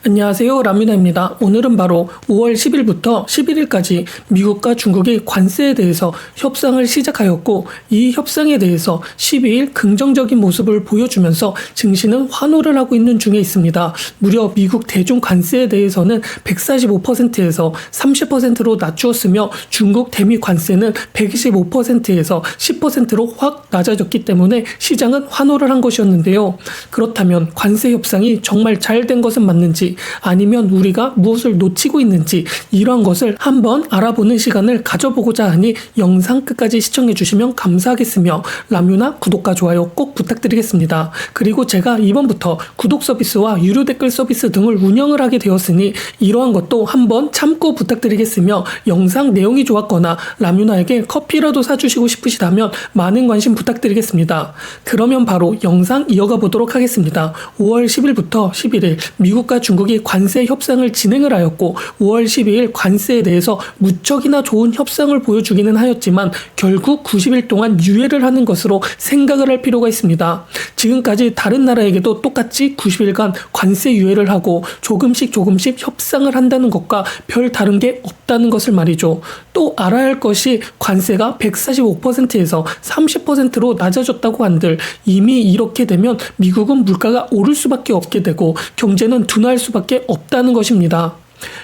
안녕하세요, 라뮤나입니다. 오늘은 바로 5월 10일부터 11일까지 미국과 중국이 관세에 대해서 협상을 시작하였고, 이 협상에 대해서 12일 긍정적인 모습을 보여주면서 증시는 환호를 하고 있는 중에 있습니다. 무려 미국 대중 관세에 대해서는 145%에서 30%로 낮추었으며, 중국 대미 관세는 125%에서 10%로 확 낮아졌기 때문에 시장은 환호를 한 것이었는데요. 그렇다면 관세 협상이 정말 잘 된 것은 맞는지, 아니면 우리가 무엇을 놓치고 있는지, 이러한 것을 한번 알아보는 시간을 가져보고자 하니 영상 끝까지 시청해 주시면 감사하겠으며, 라뮤나 구독과 좋아요 꼭 부탁드리겠습니다. 그리고 제가 이번부터 구독 서비스와 유료 댓글 서비스 등을 운영을 하게 되었으니 이러한 것도 한번 참고 부탁드리겠으며, 영상 내용이 좋았거나 라뮤나에게 커피라도 사주시고 싶으시다면 많은 관심 부탁드리겠습니다. 그러면 바로 영상 이어가 보도록 하겠습니다. 5월 10일부터 11일 미국과 중국이 관세 협상을 진행을 하였고, 5월 12일 관세에 대해서 무척이나 좋은 협상을 보여주기는 하였지만 결국 90일 동안 유예를 하는 것으로 생각을 할 필요가 있습니다. 지금까지 다른 나라에게도 똑같이 90일간 관세 유예를 하고 조금씩 협상을 한다는 것과 별 다른 게 없다는 것을 말이죠. 또 알아야 할 것이, 관세가 145%에서 30%로 낮아졌다고 한들 이미 이렇게 되면 미국은 물가가 오를 수밖에 없게 되고 경제는 둔화할 수밖에 없다는 것입니다.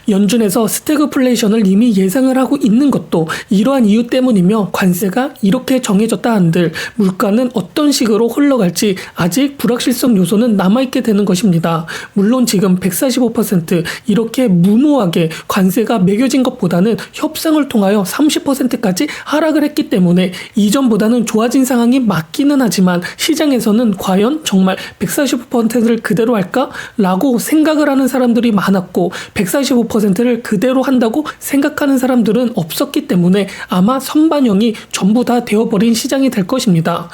연준에서 스태그플레이션을 이미 예상을 하고 있는 것도 이러한 이유 때문이며, 관세가 이렇게 정해졌다 한들 물가는 어떤 식으로 흘러갈지 아직 불확실성 요소는 남아있게 되는 것입니다. 물론 지금 145% 이렇게 무모하게 관세가 매겨진 것보다는 협상을 통하여 30%까지 하락을 했기 때문에 이전보다는 좋아진 상황이 맞기는 하지만, 시장에서는 과연 정말 145%를 그대로 할까? 라고 생각을 하는 사람들이 많았고, 145%를 그대로 한다고 생각하는 사람들은 없었기 때문에 아마 선반영이 전부 다 되어버린 시장이 될 것입니다.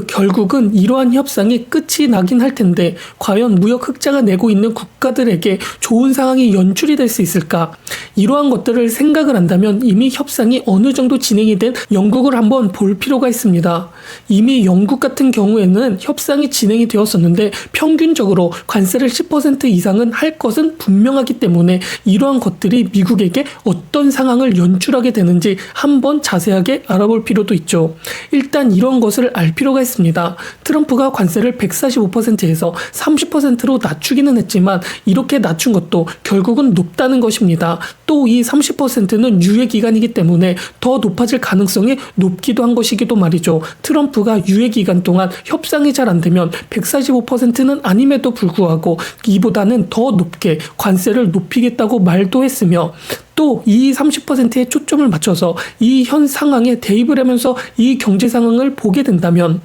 결국은 이러한 협상이 끝이 나긴 할 텐데, 과연 무역 흑자가 내고 있는 국가들에게 좋은 상황이 연출이 될 수 있을까? 이러한 것들을 생각을 한다면 이미 협상이 어느 정도 진행이 된 영국을 한번 볼 필요가 있습니다. 이미 영국 같은 경우에는 협상이 진행이 되었었는데 평균적으로 관세를 10% 이상은 할 것은 분명하기 때문에 이러한 것들이 미국에게 어떤 상황을 연출하게 되는지 한번 자세하게 알아볼 필요도 있죠. 일단 이런 것을 알 필요가 있습니다. 트럼프가 관세를 145%에서 30%로 낮추기는 했지만 이렇게 낮춘 것도 결국은 높다는 것입니다. 또 이 30%는 유예 기간이기 때문에 더 높아질 가능성이 높기도 한 것이기도 말이죠. 트럼프가 유예 기간 동안 협상이 잘 안 되면 145%는 아님에도 불구하고 이보다는 더 높게 관세를 높이겠다고 말도 했으며, 또 이 30%에 초점을 맞춰서 이 현 상황에 대입을 하면서 이 경제 상황을 보게 된다면,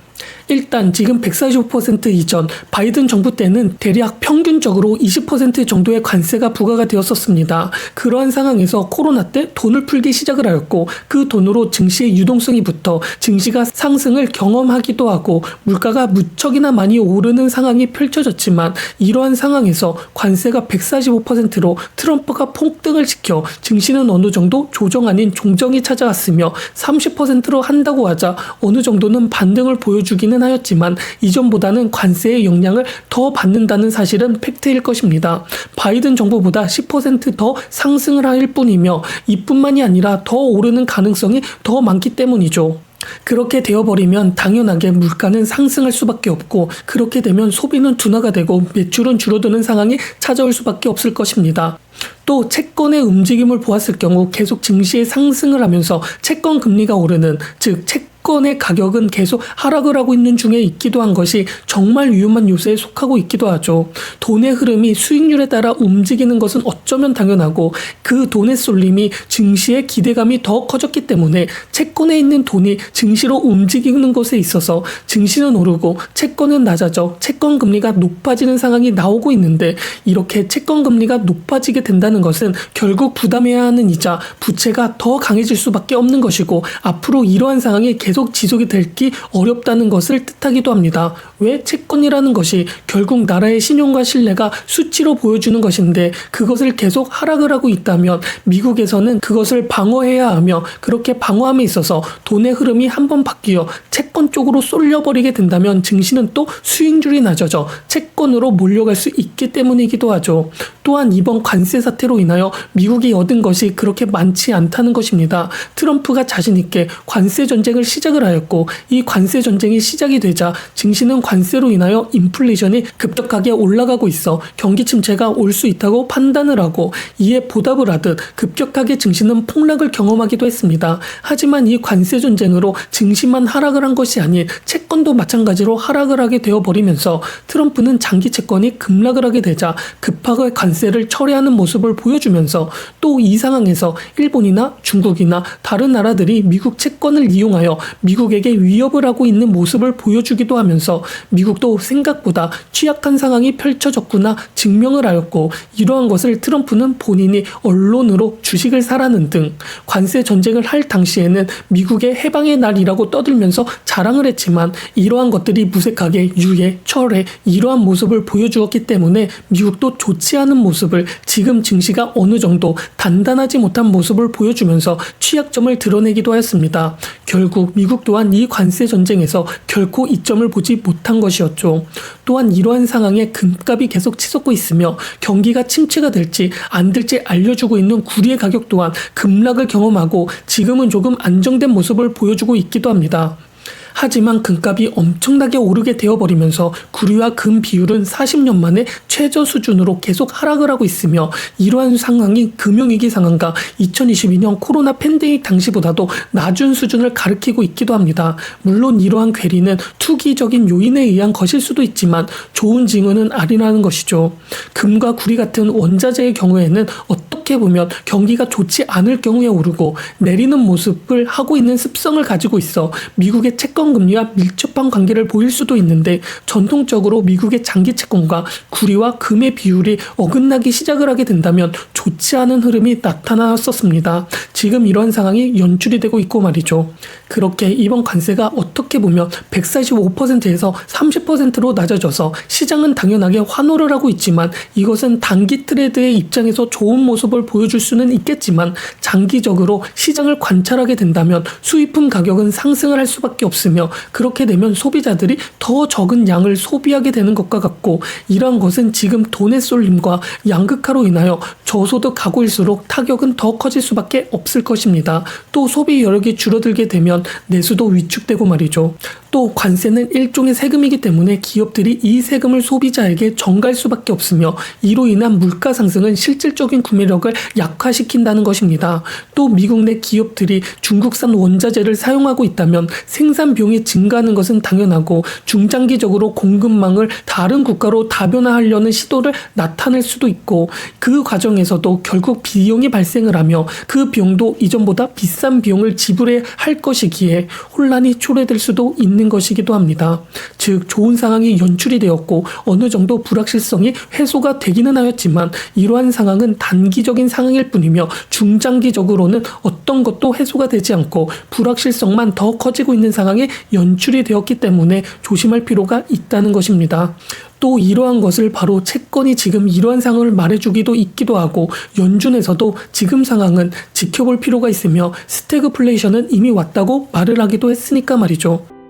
일단 지금 145% 이전 바이든 정부 때는 대략 평균적으로 20% 정도의 관세가 부과가 되었었습니다. 그러한 상황에서 코로나 때 돈을 풀기 시작을 하였고, 그 돈으로 증시의 유동성이 붙어 증시가 상승을 경험하기도 하고 물가가 무척이나 많이 오르는 상황이 펼쳐졌지만, 이러한 상황에서 관세가 145%로 트럼프가 폭등을 시켜 증시는 어느 정도 조정 아닌 종정이 찾아왔으며, 30%로 한다고 하자 어느 정도는 반등을 보여주기는 하였지만 이전보다는 관세의 영향을 더 받는다는 사실은 팩트일 것입니다. 바이든 정부보다 10% 더 상승을 할 뿐이며 이뿐만이 아니라 더 오르는 가능성이 더 많기 때문이죠. 그렇게 되어버리면 당연하게 물가는 상승할 수밖에 없고, 그렇게 되면 소비는 둔화가 되고 매출은 줄어드는 상황이 찾아올 수밖에 없을 것입니다. 또 채권의 움직임을 보았을 경우 계속 증시의 상승을 하면서 채권 금리가 오르는, 즉 채권의 가격은 계속 하락을 하고 있는 중에 있기도 한 것이 정말 위험한 요소에 속하고 있기도 하죠. 돈의 흐름이 수익률에 따라 움직이는 것은 어쩌면 당연하고, 그 돈의 쏠림이 증시의 기대감이 더 커졌기 때문에 채권에 있는 돈이 증시로 움직이는 것에 있어서 증시는 오르고 채권은 낮아져 채권 금리가 높아지는 상황이 나오고 있는데, 이렇게 채권 금리가 높아지게 된다는 것은 결국 부담해야 하는 이자, 부채가 더 강해질 수밖에 없는 것이고, 앞으로 이러한 상황이 계속 지속이 되기 어렵다는 것을 뜻하기도 합니다. 왜? 채권이라는 것이 결국 나라의 신용과 신뢰가 수치로 보여주는 것인데 그것을 계속 하락을 하고 있다면 미국에서는 그것을 방어해야 하며 그렇게 방어함에 있어서 돈의 흐름이 한번 바뀌어 채권 쪽으로 쏠려버리게 된다면 증시는 또 수익률이 낮아져 채권으로 몰려갈 수 있기 때문이기도 하죠. 또한 이번 관세 사태로 인하여 미국이 얻은 것이 그렇게 많지 않다는 것입니다. 트럼프가 자신 있게 관세 전쟁을 시작을 하였고 이 관세 전쟁이 시작이 되자 증시는 관세로 인하여 인플레이션이 급격하게 올라가고 있어 경기 침체가 올 수 있다고 판단을 하고 이에 보답을 하듯 급격하게 증시는 폭락을 경험하기도 했습니다. 하지만 이 관세 전쟁으로 증시만 하락을 한 것이 아닌 채권도 마찬가지로 하락을 하게 되어버리면서 트럼프는 장기 채권이 급락을 하게 되자 급하게 관세를 철회하는 모습을 보여주면서 또 이 상황에서 일본이나 중국이나 다른 나라들이 미국 채권을 이용하여 미국에게 위협을 하고 있는 모습을 보여주기도 하면서 미국도 생각보다 취약한 상황이 펼쳐졌구나 증명을 하였고 이러한 것을 트럼프는 본인이 언론으로 주식을 사라는 등 관세 전쟁을 할 당시에는 미국의 해방의 날이라고 떠들면서 자랑을 했지만 이러한 것들이 무색하게 유예, 철회 이러한 모습을 보여주었기 때문에 미국도 좋지 않은 모습을 지금 증시가 어느 정도 단단하지 못한 모습을 보여주면서 취약점을 드러내기도 하였습니다. 결국 미국 또한 이 관세 전쟁에서 결코 이점을 보지 못한 것이었죠. 또한 이러한 상황에 금값이 계속 치솟고 있으며 경기가 침체가 될지 안 될지 알려주고 있는 구리의 가격 또한 급락을 경험하고 지금은 조금 안정된 모습을 보여주고 있기도 합니다. 하지만 금값이 엄청나게 오르게 되어버리면서 구리와 금 비율은 40년 만에 최저 수준으로 계속 하락을 하고 있으며 이러한 상황이 금융위기 상황과 2022년 코로나 팬데믹 당시보다도 낮은 수준을 가리키고 있기도 합니다. 물론 이러한 괴리는 투기적인 요인에 의한 것일 수도 있지만 좋은 징후는 아니라는 것이죠. 금과 구리 같은 원자재의 경우에는 어떻게 보면 경기가 좋지 않을 경우에 오르고 내리는 모습을 하고 있는 습성을 가지고 있어 미국의 채권 금리와 밀접한 관계를 보일 수도 있는데 전통적으로 미국의 장기 채권과 구리와 금의 비율이 어긋나기 시작을 하게 된다면 좋지 않은 흐름이 나타났었습니다. 지금 이러한 상황이 연출이 되고 있고 말이죠. 그렇게 이번 관세가 어떻게 보면 145%에서 30%로 낮아져서 시장은 당연하게 환호를 하고 있지만 이것은 단기 트레이드의 입장에서 좋은 모습을 보여줄 수는 있겠지만 장기적으로 시장을 관찰하게 된다면 수입품 가격은 상승을 할 수밖에 없습니다. 그렇게 되면 소비자들이 더 적은 양을 소비하게 되는 것과 같고 이러한 것은 지금 돈의 쏠림과 양극화로 인하여 저소득 가구일수록 타격은 더 커질 수밖에 없을 것입니다. 또 소비 여력이 줄어들게 되면 내수도 위축되고 말이죠. 또 관세는 일종의 세금이기 때문에 기업들이 이 세금을 소비자에게 전가할 수밖에 없으며 이로 인한 물가 상승은 실질적인 구매력을 약화시킨다는 것입니다. 또 미국 내 기업들이 중국산 원자재를 사용하고 있다면 생산 비용이 증가하는 것은 당연하고 중장기적으로 공급망을 다른 국가로 다변화하려는 시도를 나타낼 수도 있고 그 과정에서도 결국 비용이 발생을 하며 그 비용도 이전보다 비싼 비용을 지불해야 할 것이기에 혼란이 초래될 수도 있는 것이기도 합니다. 즉 좋은 상황이 연출이 되었고 어느 정도 불확실성이 해소가 되기는 하였지만 이러한 상황은 단기적인 상황일 뿐이며 중장기적으로는 어떤 것도 해소가 되지 않고 불확실성만 더 커지고 있는 상황이 연출이 되었기 때문에 조심할 필요가 있다는 것입니다. 또 이러한 것을 바로 채권이 지금 이러한 상황을 말해주기도 있기도 하고 연준에서도 지금 상황은 지켜볼 필요가 있으며 스태그플레이션은 이미 왔다고 말을 하기도 했으니까 말이죠.